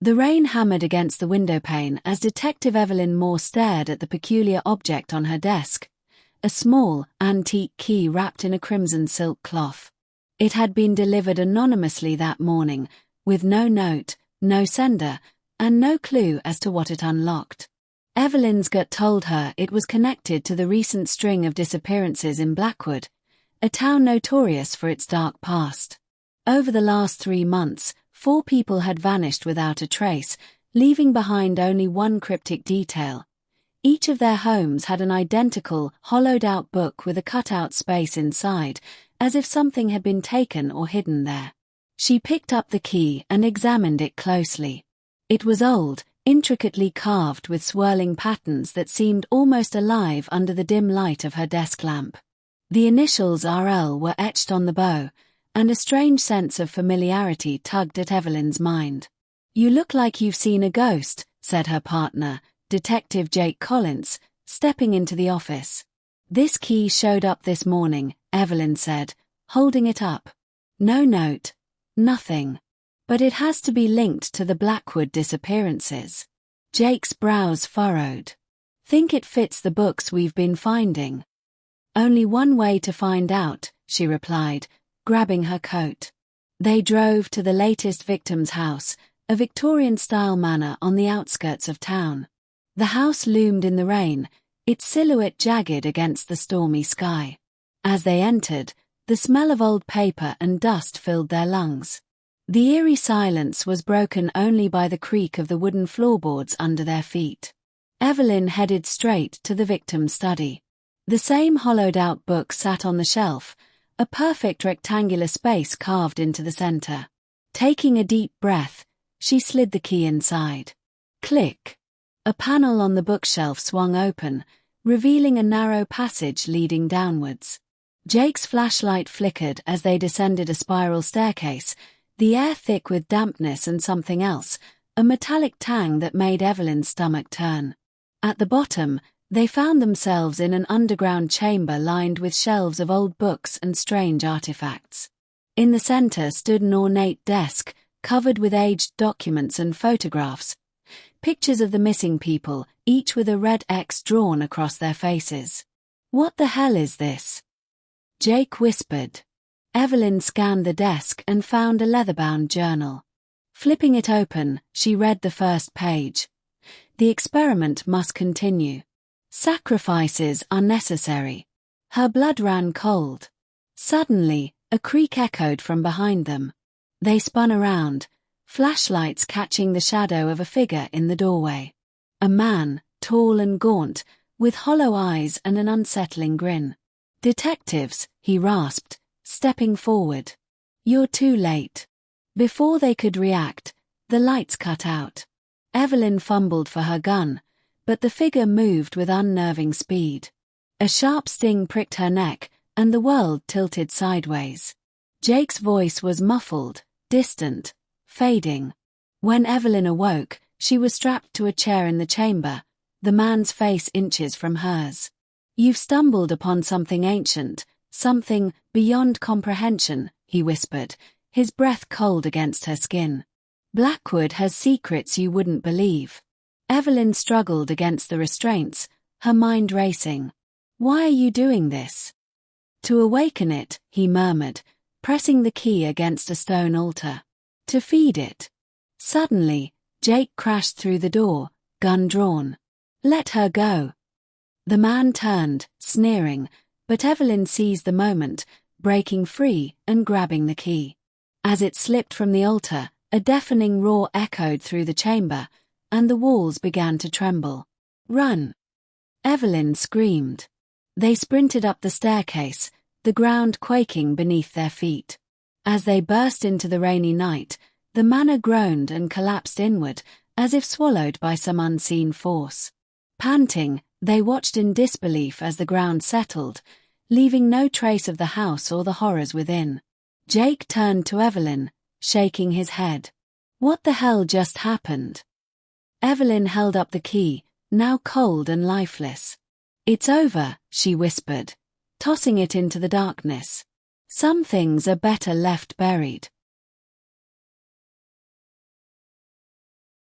The rain hammered against the window pane as Detective Evelyn Moore stared at the peculiar object on her desk, a small, antique key wrapped in a crimson silk cloth. It had been delivered anonymously that morning, with no note, no sender, and no clue as to what it unlocked. Evelyn's gut told her it was connected to the recent string of disappearances in Blackwood, a town notorious for its dark past. Over the last 3 months, 4 people had vanished without a trace, leaving behind only one cryptic detail. Each of their homes had an identical, hollowed-out book with a cut-out space inside, as if something had been taken or hidden there. She picked up the key and examined it closely. It was old, intricately carved with swirling patterns that seemed almost alive under the dim light of her desk lamp. The initials RL were etched on the bow, and a strange sense of familiarity tugged at Evelyn's mind. "You look like you've seen a ghost," said her partner, Detective Jake Collins, stepping into the office. "This key showed up this morning," Evelyn said, holding it up. "No note. Nothing. But it has to be linked to the Blackwood disappearances." Jake's brows furrowed. "Think it fits the books we've been finding?" "Only one way to find out," she replied, grabbing her coat. They drove to the latest victim's house, a Victorian-style manor on the outskirts of town. The house loomed in the rain, its silhouette jagged against the stormy sky. As they entered, the smell of old paper and dust filled their lungs. The eerie silence was broken only by the creak of the wooden floorboards under their feet. Evelyn headed straight to the victim's study. The same hollowed-out book sat on the shelf, a perfect rectangular space carved into the center. Taking a deep breath, she slid the key inside. Click! A panel on the bookshelf swung open, revealing a narrow passage leading downwards. Jake's flashlight flickered as they descended a spiral staircase, the air thick with dampness and something else, a metallic tang that made Evelyn's stomach turn. At the bottom, they found themselves in an underground chamber lined with shelves of old books and strange artifacts. In the center stood an ornate desk, covered with aged documents and photographs. Pictures of the missing people, each with a red X drawn across their faces. "What the hell is this?" Jake whispered. Evelyn scanned the desk and found a leather-bound journal. Flipping it open, she read the first page. The experiment must continue. Sacrifices are necessary. Her blood ran cold. Suddenly, a creak echoed from behind them. They spun around, flashlights catching the shadow of a figure in the doorway. A man, tall and gaunt, with hollow eyes and an unsettling grin. "Detectives," he rasped, stepping forward. "You're too late." Before they could react, the lights cut out. Evelyn fumbled for her gun, but the figure moved with unnerving speed. A sharp sting pricked her neck, and the world tilted sideways. Jake's voice was muffled, distant, fading. When Evelyn awoke, she was strapped to a chair in the chamber, the man's face inches from hers. "You've stumbled upon something ancient, something beyond comprehension," he whispered, his breath cold against her skin. "Blackwood has secrets you wouldn't believe." Evelyn struggled against the restraints, her mind racing. "Why are you doing this?" "To awaken it," he murmured, pressing the key against a stone altar. "To feed it." Suddenly, Jake crashed through the door, gun drawn. "Let her go." The man turned, sneering, but Evelyn seized the moment, breaking free and grabbing the key. As it slipped from the altar, a deafening roar echoed through the chamber, and the walls began to tremble. "Run!" Evelyn screamed. They sprinted up the staircase, the ground quaking beneath their feet. As they burst into the rainy night, the manor groaned and collapsed inward, as if swallowed by some unseen force. Panting, they watched in disbelief as the ground settled, leaving no trace of the house or the horrors within. Jake turned to Evelyn, shaking his head. "What the hell just happened?" Evelyn held up the key, now cold and lifeless. "It's over," she whispered, tossing it into the darkness. "Some things are better left buried."